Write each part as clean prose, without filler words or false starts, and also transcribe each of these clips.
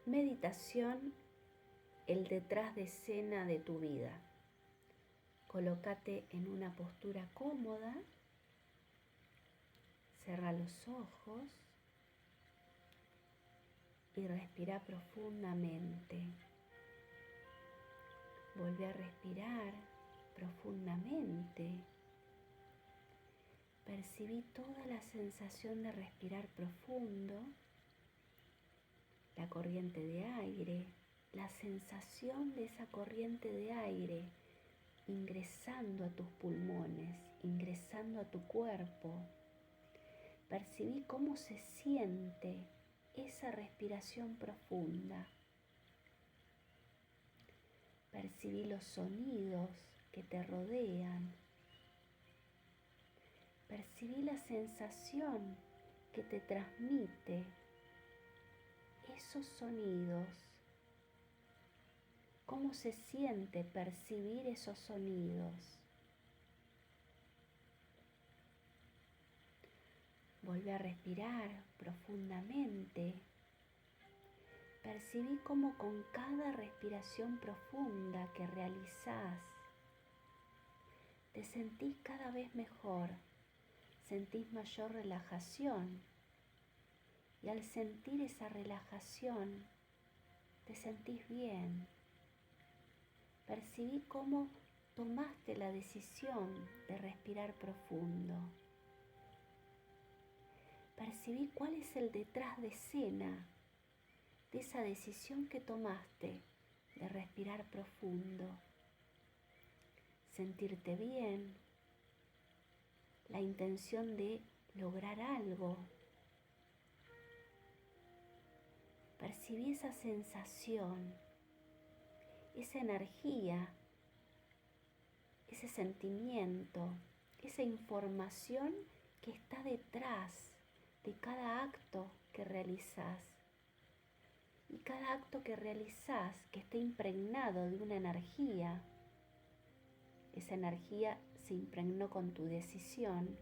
Meditación, el detrás de escena de tu vida. Colócate en una postura cómoda, cerra los ojos y respira profundamente. Vuelve a respirar profundamente. Percibí toda la sensación de respirar profundo, la corriente de aire, la sensación de esa corriente de aire ingresando a tus pulmones, ingresando a tu cuerpo. Percibí cómo se siente esa respiración profunda. Percibí los sonidos que te rodean. Percibí la sensación que te transmite esos sonidos. ¿Cómo se siente percibir esos sonidos? Vuelve a respirar profundamente. Percibí cómo con cada respiración profunda que realizás, te sentís cada vez mejor, sentís mayor relajación. Y al sentir esa relajación, te sentís bien. Percibí cómo tomaste la decisión de respirar profundo. Percibí cuál es el detrás de escena de esa decisión que tomaste de respirar profundo. Sentirte bien, la intención de lograr algo. Percibí esa sensación, esa energía, ese sentimiento, esa información que está detrás de cada acto que realizás. Y cada acto que realizás que esté impregnado de una energía, esa energía se impregnó con tu decisión,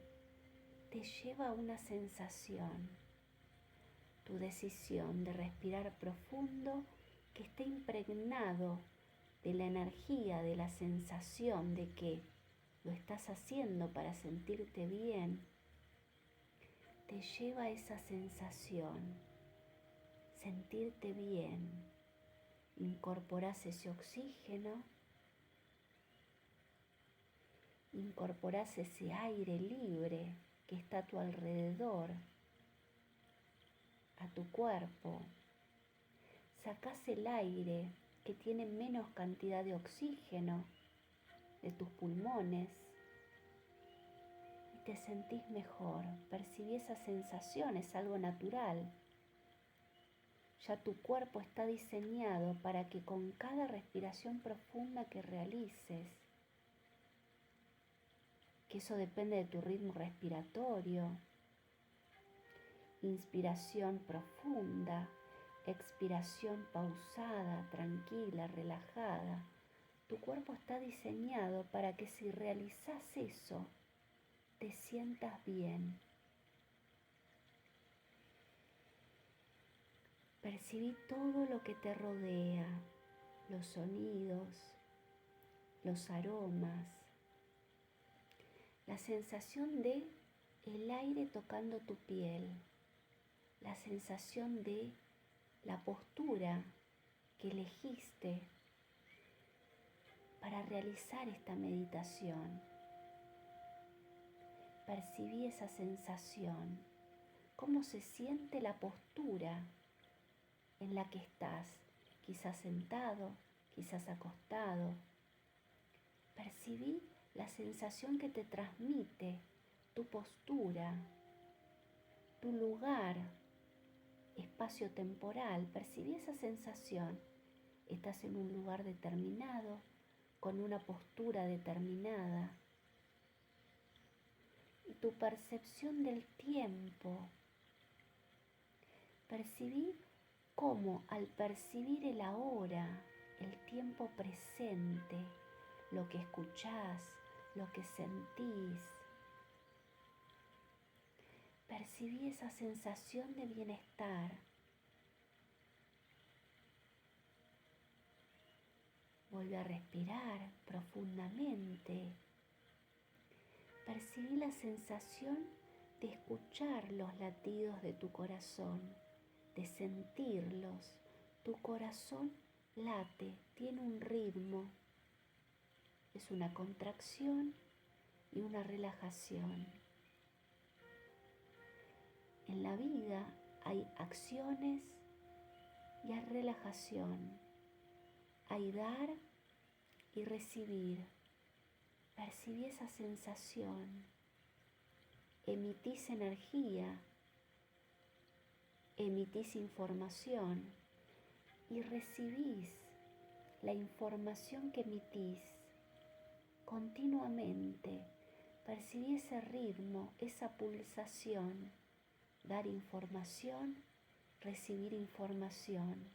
te lleva a una sensación. Tu decisión de respirar profundo que esté impregnado de la energía, de la sensación de que lo estás haciendo para sentirte bien, te lleva a esa sensación, sentirte bien. Incorporás ese oxígeno, incorporás ese aire libre que está a tu alrededor, a tu cuerpo. Sacás el aire que tiene menos cantidad de oxígeno de tus pulmones y te sentís mejor. Percibí esa sensación, es algo natural. Ya tu cuerpo está diseñado para que con cada respiración profunda que realices, que eso depende de tu ritmo respiratorio, inspiración profunda, expiración pausada, tranquila, relajada. Tu cuerpo está diseñado para que si realizas eso, te sientas bien. Percibí todo lo que te rodea, los sonidos, los aromas, la sensación de el aire tocando tu piel, la sensación de la postura que elegiste para realizar esta meditación. Percibí esa sensación, cómo se siente la postura en la que estás, quizás sentado, quizás acostado. Percibí la sensación que te transmite tu postura, tu lugar espacio-temporal. Percibí esa sensación. Estás en un lugar determinado, con una postura determinada. Y tu percepción del tiempo. Percibí cómo al percibir el ahora, el tiempo presente, lo que escuchás, lo que sentís, percibí esa sensación de bienestar. Vuelve a respirar profundamente. Percibí la sensación de escuchar los latidos de tu corazón, de sentirlos. Tu corazón late, tiene un ritmo. Es una contracción y una relajación. En la vida hay acciones y hay relajación. Hay dar y recibir. Percibí esa sensación. Emitís energía, emitís información y recibís la información que emitís continuamente. Percibí ese ritmo, esa pulsación. Dar información, recibir información.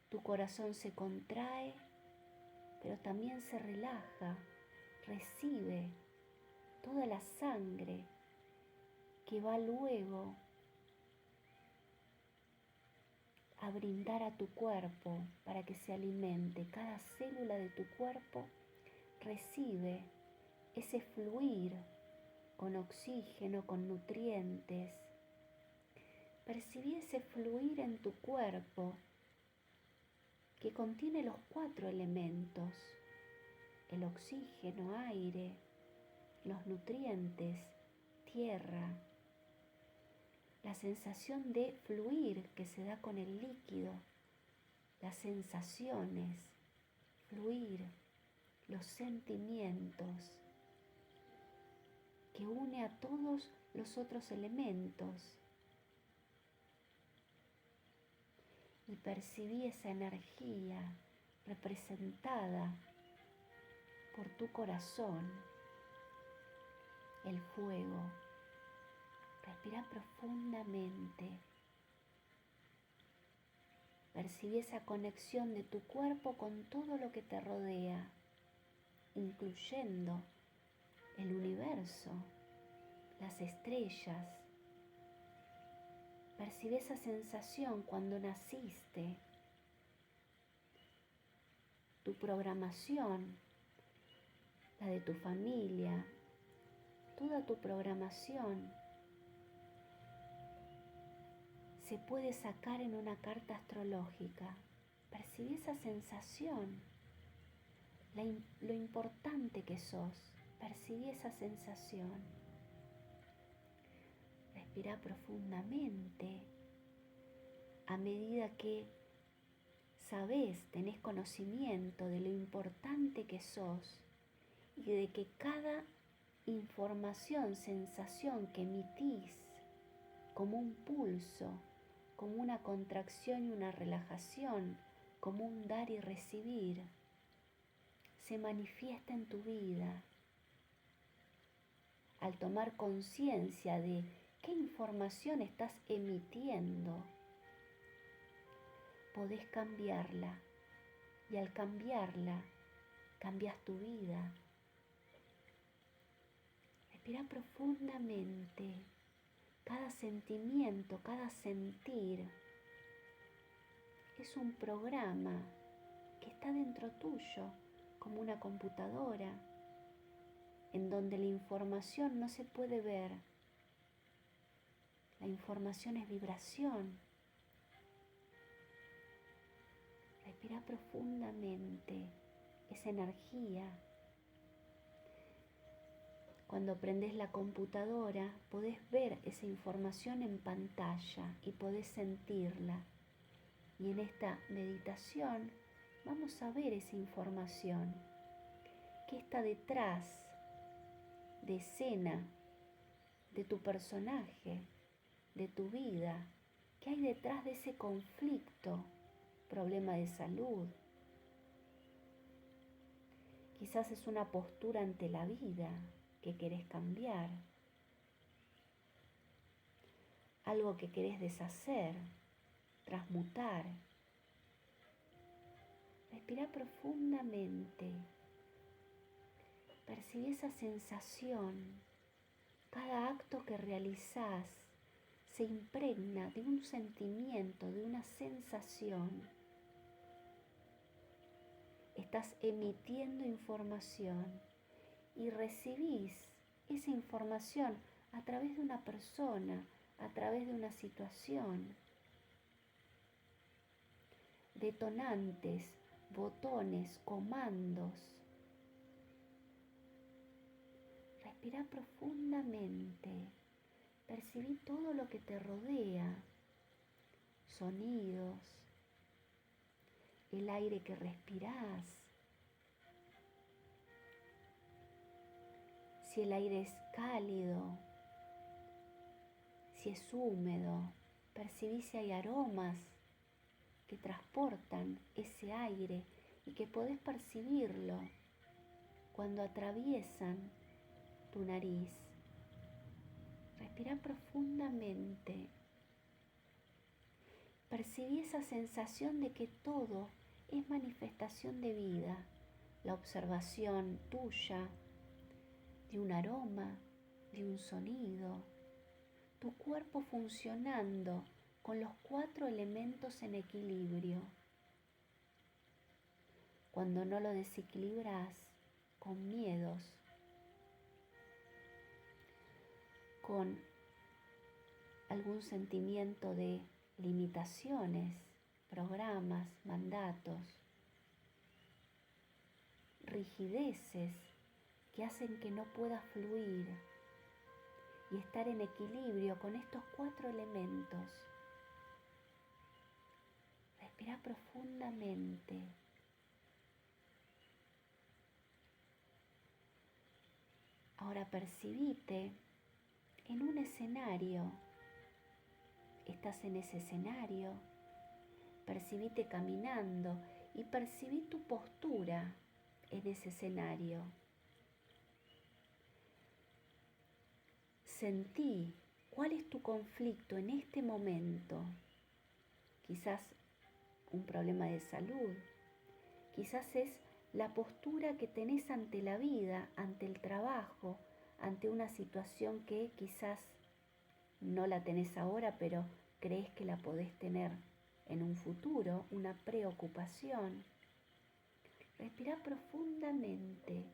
Tu corazón se contrae, pero también se relaja, recibe toda la sangre que va luego a brindar a tu cuerpo para que se alimente. Cada célula de tu cuerpo recibe ese fluir con oxígeno, con nutrientes. Percibí ese fluir en tu cuerpo que contiene los 4 elementos: el oxígeno, aire, los nutrientes, tierra. La sensación de fluir que se da con el líquido, las sensaciones, fluir, los sentimientos, que une a todos los otros elementos. Y percibí esa energía representada por tu corazón, el fuego. Respira profundamente. Percibí esa conexión de tu cuerpo con todo lo que te rodea, incluyendo el universo, las estrellas. Percibí esa sensación cuando naciste, tu programación, la de tu familia, toda tu programación se puede sacar en una carta astrológica. Percibí esa sensación, lo importante que sos. Percibí esa sensación. Respira profundamente. A medida que sabés, tenés conocimiento de lo importante que sos y de que cada información, sensación que emitís como un pulso, como una contracción y una relajación, como un dar y recibir, se manifiesta en tu vida. Al tomar conciencia de qué información estás emitiendo, podés cambiarla, y al cambiarla, cambias tu vida. Respira profundamente. Cada sentimiento, cada sentir es un programa que está dentro tuyo, como una computadora, en donde la información no se puede ver. La información es vibración. Respira profundamente esa energía. Cuando prendes la computadora, podés ver esa información en pantalla y podés sentirla. Y en esta meditación vamos a ver esa información. ¿Qué está detrás de escena de tu personaje, de tu vida? ¿Qué hay detrás de ese conflicto? Problema de salud. Quizás es una postura ante la vida que querés cambiar, algo que querés deshacer, transmutar. Respira profundamente. Percibe esa sensación. Cada acto que realizás se impregna de un sentimiento, de una sensación. estás emitiendo información y recibís esa información a través de una persona, a través de una situación. Detonantes, botones, comandos. Respira profundamente. Percibí todo lo que te rodea. Sonidos, el aire que respirás. Si el aire es cálido, si es húmedo, percibí si hay aromas que transportan ese aire y que podés percibirlo cuando atraviesan tu nariz. Respira profundamente. Percibí esa sensación de que todo es manifestación de vida, la observación tuya de un aroma, de un sonido, tu cuerpo funcionando con los 4 elementos en equilibrio. Cuando no lo desequilibras con miedos, con algún sentimiento de limitaciones, programas, mandatos, rigideces que hacen que no puedas fluir y estar en equilibrio con estos 4 elementos. Respira profundamente. Ahora percibite en un escenario. Estás en ese escenario. Percibite caminando y percibí tu postura en ese escenario. Sentí cuál es tu conflicto en este momento. Quizás un problema de salud. Quizás es la postura que tenés ante la vida, ante el trabajo, ante una situación que quizás no la tenés ahora, pero crees que la podés tener en un futuro, una preocupación. Respira profundamente.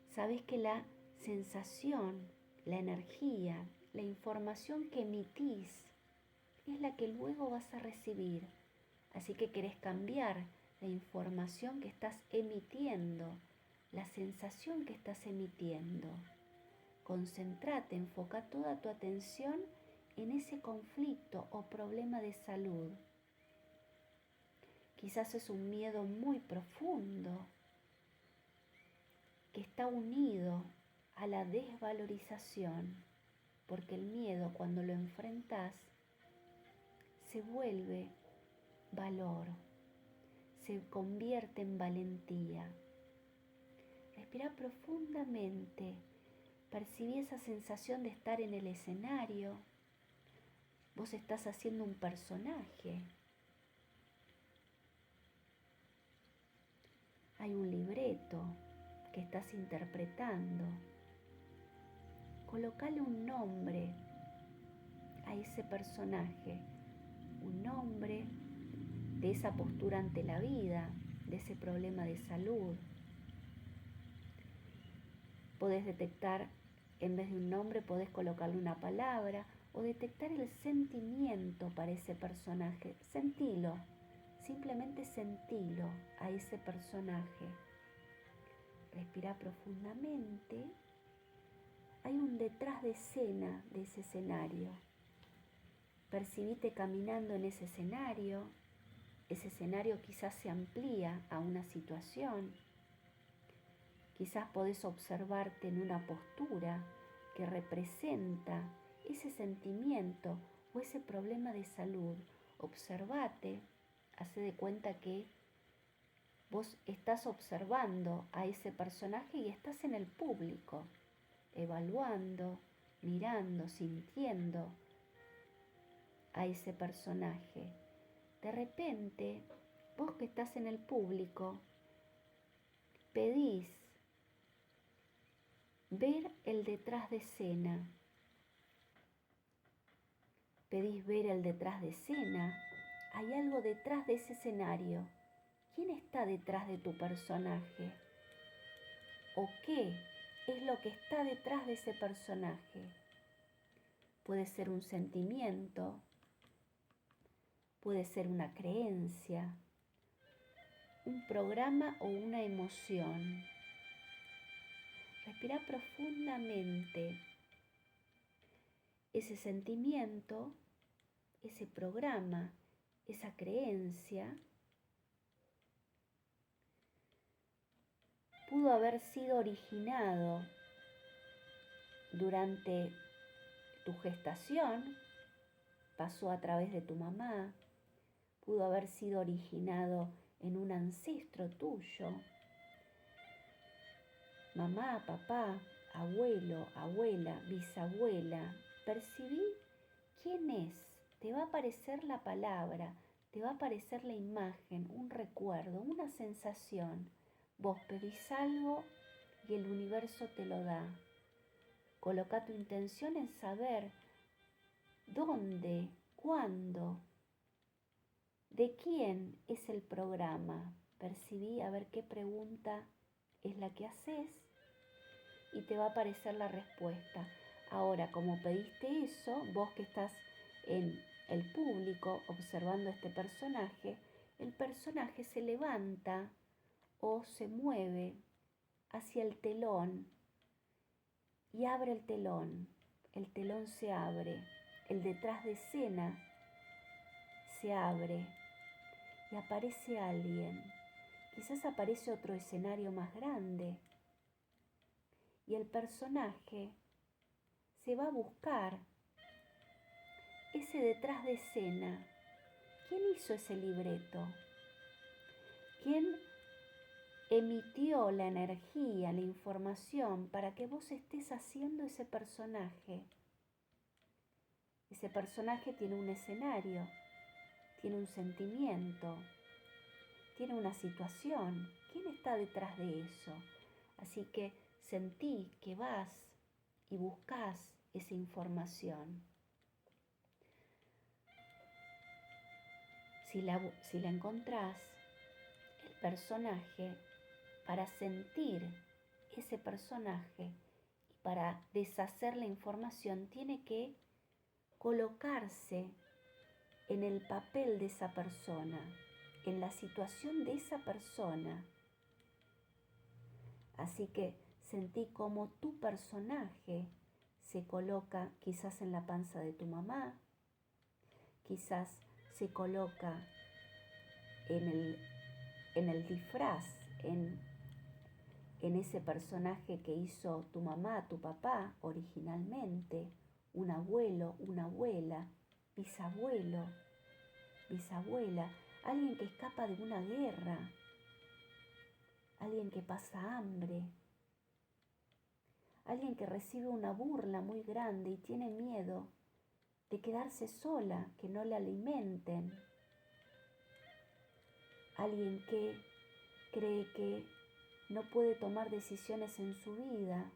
Sabés que la sensación, la energía, la información que emitís es la que luego vas a recibir. Así que querés cambiar la información que estás emitiendo, la sensación que estás emitiendo. Concéntrate, enfoca toda tu atención en ese conflicto o problema de salud. Quizás es un miedo muy profundo que está unido a la desvalorización, porque el miedo, cuando lo enfrentas, se vuelve valor, se convierte en valentía. Respira profundamente. Percibí esa sensación de estar en el escenario. Vos estás haciendo un personaje. Hay un libreto que estás interpretando. Colocale un nombre a ese personaje, un nombre de esa postura ante la vida, de ese problema de salud. Podés detectar, en vez de un nombre, podés colocarle una palabra o detectar el sentimiento para ese personaje. Sentilo, simplemente sentilo a ese personaje. Respira profundamente. Hay un detrás de escena de ese escenario. Percibite caminando en ese escenario. Ese escenario quizás se amplía a una situación. Quizás podés observarte en una postura que representa ese sentimiento o ese problema de salud. Observate, hace de cuenta que vos estás observando a ese personaje y estás en el público, evaluando, mirando, sintiendo a ese personaje. De repente, vos que estás en el público, pedís ver el detrás de escena. Pedís ver el detrás de escena. Hay algo detrás de ese escenario. ¿Quién está detrás de tu personaje? ¿O qué es lo que está detrás de ese personaje? Puede ser un sentimiento, puede ser una creencia, un programa o una emoción. Respira profundamente. Ese sentimiento, ese programa, esa creencia pudo haber sido originado durante tu gestación, pasó a través de tu mamá, pudo haber sido originado en un ancestro tuyo, mamá, papá, abuelo, abuela, bisabuela. Percibí quién es. Te va a aparecer la palabra, te va a aparecer la imagen, un recuerdo, una sensación. Vos pedís algo y el universo te lo da. Coloca tu intención en saber dónde, cuándo, de quién es el programa. Percibí a ver qué pregunta es la que haces y te va a aparecer la respuesta. Ahora, como pediste eso, vos que estás en el público observando este personaje, el personaje se levanta o se mueve hacia el telón y abre el telón se abre, el detrás de escena se abre y aparece alguien, quizás aparece otro escenario más grande y el personaje se va a buscar ese detrás de escena. ¿Quién hizo ese libreto? ¿Quién emitió la energía, la información para que vos estés haciendo ese personaje? Ese personaje tiene un escenario, tiene un sentimiento, tiene una situación. ¿Quién está detrás de eso? Así que sentí que vas y buscas esa información. Si la encontrás, el personaje, para sentir ese personaje y para deshacer la información, tiene que colocarse en el papel de esa persona, en la situación de esa persona. Así que sentí como tu personaje se coloca quizás en la panza de tu mamá, quizás se coloca en el disfraz, en ese personaje que hizo tu mamá, tu papá originalmente, un abuelo, una abuela, bisabuelo, bisabuela, alguien que escapa de una guerra, alguien que pasa hambre, alguien que recibe una burla muy grande y tiene miedo de quedarse sola, que no la alimenten, alguien que cree que no puede tomar decisiones en su vida,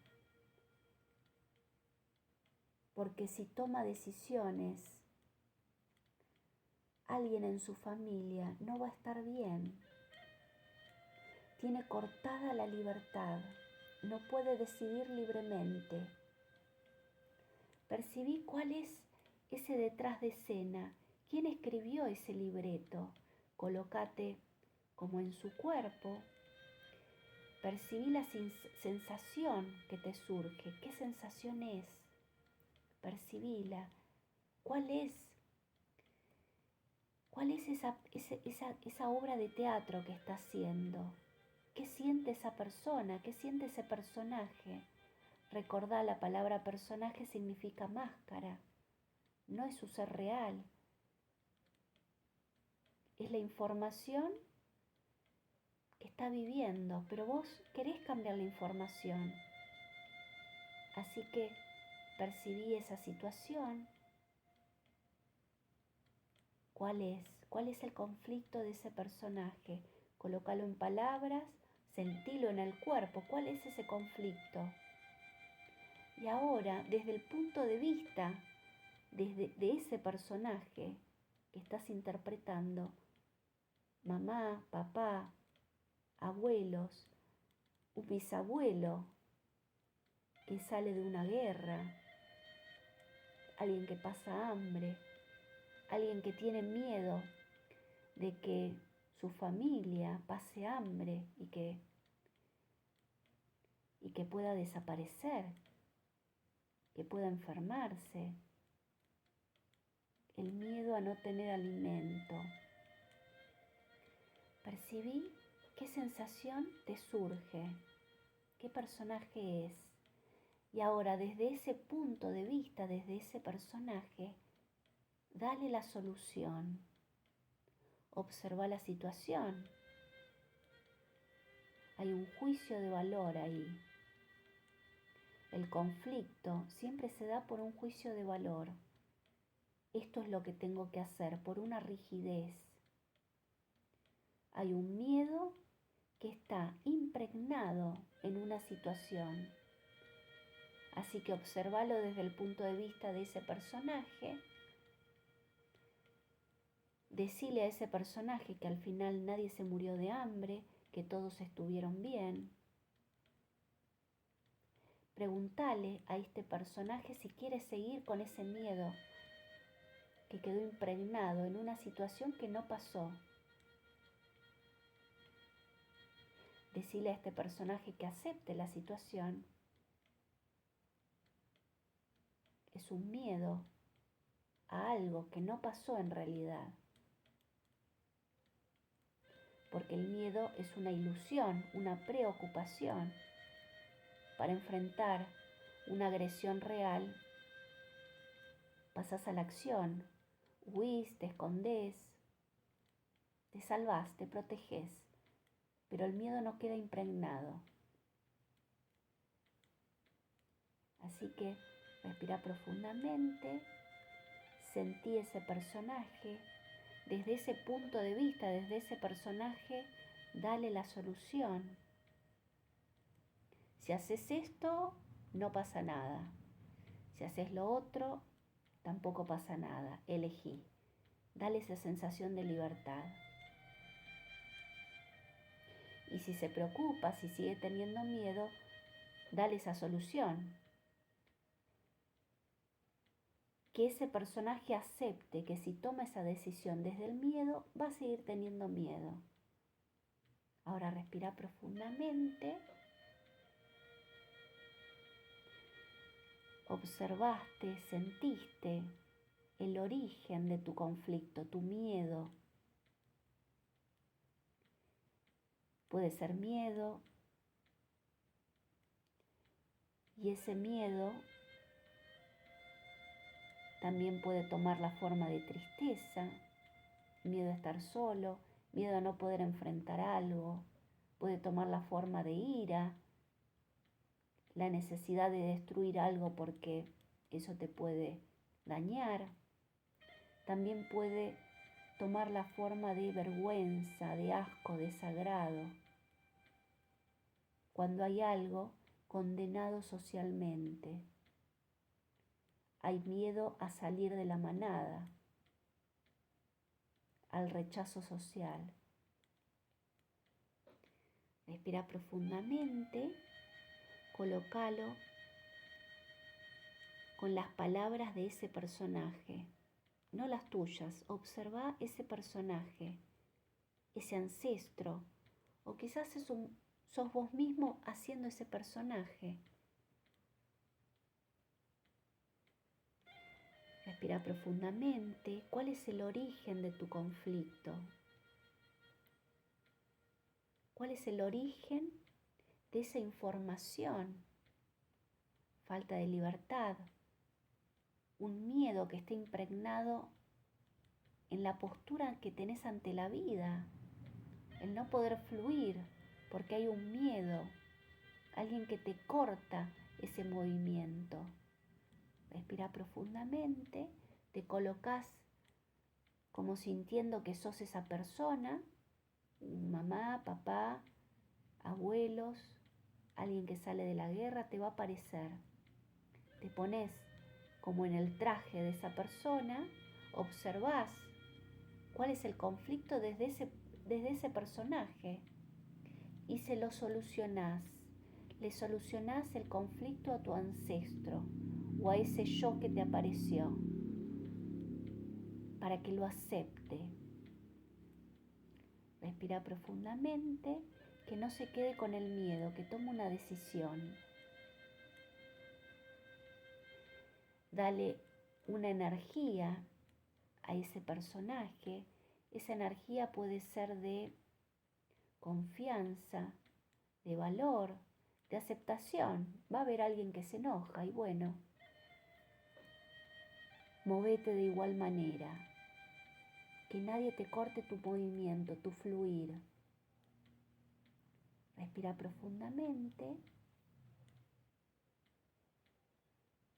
porque si toma decisiones, alguien en su familia no va a estar bien. Tiene cortada la libertad, no puede decidir libremente. Percibí cuál es ese detrás de escena, quién escribió ese libreto. Colócate como en su cuerpo. Percibí la sensación que te surge. ¿Qué sensación es? Percibíla. ¿Cuál es esa obra de teatro que está haciendo? ¿Qué siente esa persona? ¿Qué siente ese personaje? Recordá, la palabra personaje significa máscara. No es su ser real. Es la información que está viviendo, pero vos querés cambiar la información. Así que percibí esa situación. ¿Cuál es? ¿Cuál es el conflicto de ese personaje? Colócalo en palabras, sentilo en el cuerpo. ¿Cuál es ese conflicto? Y ahora, desde el punto de vista de ese personaje que estás interpretando, mamá, papá, abuelos, un bisabuelo que sale de una guerra, alguien que pasa hambre, alguien que tiene miedo de que su familia pase hambre y que pueda desaparecer, que pueda enfermarse. El miedo a no tener alimento. Percibí qué sensación te surge, qué personaje es. Y ahora desde ese punto de vista, desde ese personaje, dale la solución. Observa la situación. Hay un juicio de valor ahí. El conflicto siempre se da por un juicio de valor. Esto es lo que tengo que hacer, por una rigidez. Hay un miedo que está impregnado en una situación. Así que observalo desde el punto de vista de ese personaje. Decile a ese personaje que al final nadie se murió de hambre, que todos estuvieron bien. Preguntale a este personaje si quiere seguir con ese miedo que quedó impregnado en una situación que no pasó. Decile a este personaje que acepte la situación. Es un miedo a algo que no pasó en realidad. Porque el miedo es una ilusión, una preocupación. Para enfrentar una agresión real, pasás a la acción, huís, te escondés, te salvás, te protegés, pero el miedo no queda impregnado. Así que respira profundamente, sentí ese personaje, desde ese punto de vista, desde ese personaje, dale la solución. Si haces esto, no pasa nada. Si haces lo otro, tampoco pasa nada. Elegí. Dale esa sensación de libertad. Y si se preocupa, si sigue teniendo miedo, dale esa solución. Que ese personaje acepte que si toma esa decisión desde el miedo, va a seguir teniendo miedo. Ahora respira profundamente. Observaste, sentiste el origen de tu conflicto, tu miedo. Puede ser miedo, y ese miedo también puede tomar la forma de tristeza, miedo a estar solo, miedo a no poder enfrentar algo, puede tomar la forma de ira, la necesidad de destruir algo porque eso te puede dañar. También puede tomar la forma de vergüenza, de asco, de desagrado, cuando hay algo condenado socialmente. Hay miedo a salir de la manada, al rechazo social. Respira profundamente, colócalo con las palabras de ese personaje, no las tuyas. Observa ese personaje, ese ancestro, o quizás sos vos mismo haciendo ese personaje. Respira profundamente. ¿Cuál es el origen de tu conflicto? ¿Cuál es el origen de esa información? Falta de libertad, un miedo que está impregnado en la postura que tenés ante la vida, el no poder fluir porque hay un miedo, alguien que te corta ese movimiento. Respira profundamente, te colocas como sintiendo que sos esa persona, mamá, papá, abuelos, alguien que sale de la guerra, te va a aparecer. Te pones como en el traje de esa persona, observás cuál es el conflicto desde desde ese personaje y se lo solucionás. Le solucionás el conflicto a tu ancestro o a ese yo que te apareció para que lo acepte. Respira profundamente, que no se quede con el miedo, que tome una decisión. Dale una energía a ese personaje. Esa energía puede ser de confianza, de valor, de aceptación. Va a haber alguien que se enoja y bueno, movete de igual manera. Que nadie te corte tu movimiento, tu fluir. Respira profundamente.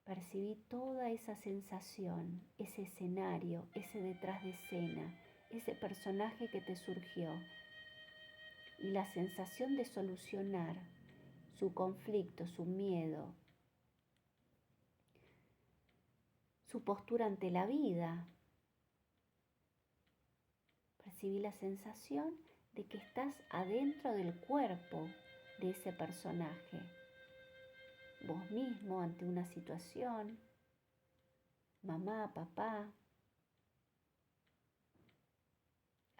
Percibí toda esa sensación, ese escenario, ese detrás de escena, ese personaje que te surgió y la sensación de solucionar su conflicto, su miedo, su postura ante la vida. Percibí la sensación de que estás adentro del cuerpo de ese personaje. Vos mismo ante una situación, mamá, papá,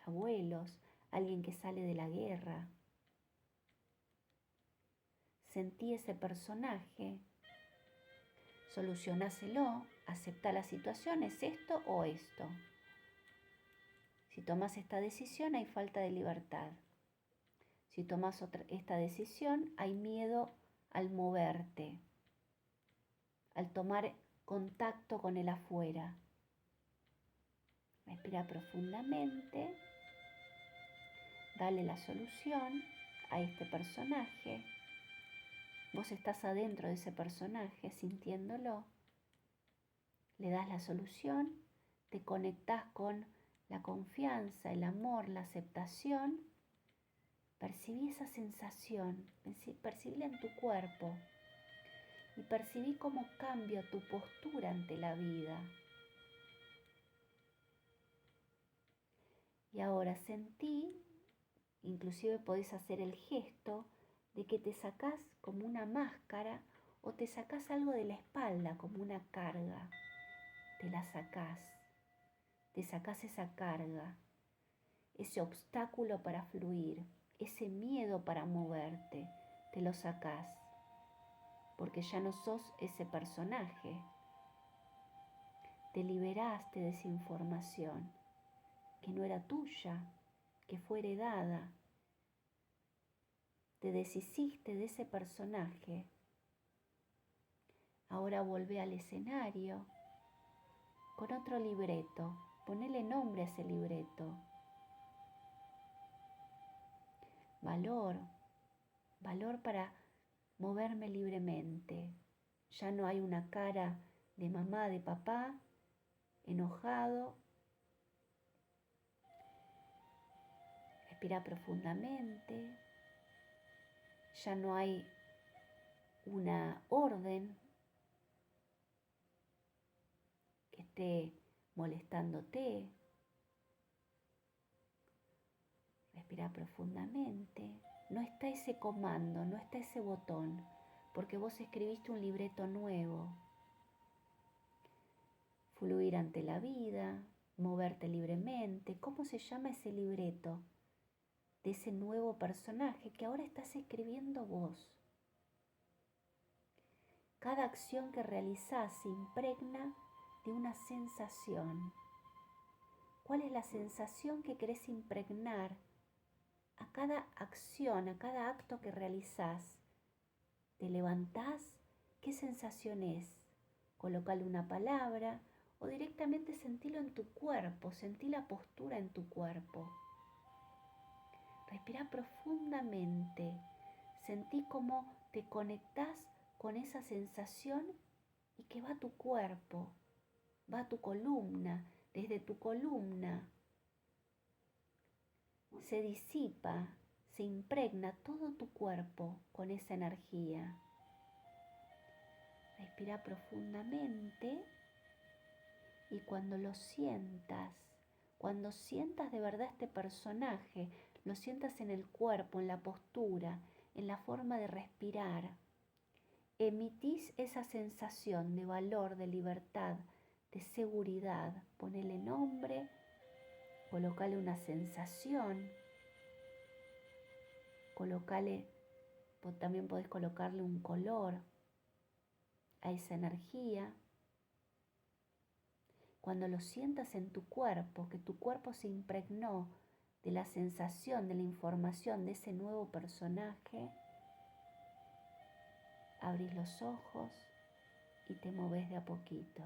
abuelos, alguien que sale de la guerra. Sentí ese personaje, solucionáselo, aceptá la situación, ¿es esto o esto? Si tomás esta decisión hay falta de libertad. Si tomás esta decisión hay miedo al moverte, al tomar contacto con el afuera. Respira profundamente, dale la solución a este personaje. Vos estás adentro de ese personaje sintiéndolo, le das la solución, te conectás con la confianza, el amor, la aceptación. Percibí esa sensación, percibíla en tu cuerpo y percibí cómo cambia tu postura ante la vida. Y ahora sentí, inclusive podés hacer el gesto de que te sacás como una máscara o te sacás algo de la espalda como una carga. Te la sacás, te sacás esa carga, ese obstáculo para fluir, ese miedo para moverte, te lo sacás, porque ya no sos ese personaje. Te liberaste de esa información que no era tuya, que fue heredada. Te deshiciste de ese personaje. Ahora volvé al escenario con otro libreto. Ponele nombre a ese libreto. Valor, valor para moverme libremente. Ya no hay una cara de mamá, de papá, enojado. Respira profundamente. Ya no hay una orden que esté molestándote. Respira profundamente. No está ese comando, no está ese botón, porque vos escribiste un libreto nuevo. Fluir ante la vida, moverte libremente. ¿Cómo se llama ese libreto de ese nuevo personaje que ahora estás escribiendo vos? Cada acción que realizás se impregna de una sensación. ¿Cuál es la sensación que querés impregnar a cada acción, a cada acto que realizás? ¿Te levantás? ¿Qué sensación es? Colocale una palabra o directamente sentilo en tu cuerpo, sentí la postura en tu cuerpo. Respira profundamente, sentí cómo te conectás con esa sensación y que va a tu cuerpo, va a tu columna, desde tu columna se disipa, se impregna todo tu cuerpo con esa energía. Respira profundamente y cuando lo sientas, Cuando sientas de verdad este personaje, lo sientas en el cuerpo, en la postura, en la forma de respirar, emitís esa sensación de valor, de libertad, de seguridad. Ponele nombre, colocale una sensación, también podés colocarle un color a esa energía. Cuando lo sientas en tu cuerpo, que tu cuerpo se impregnó de la sensación, de la información de ese nuevo personaje, abrís los ojos y te movés de a poquito.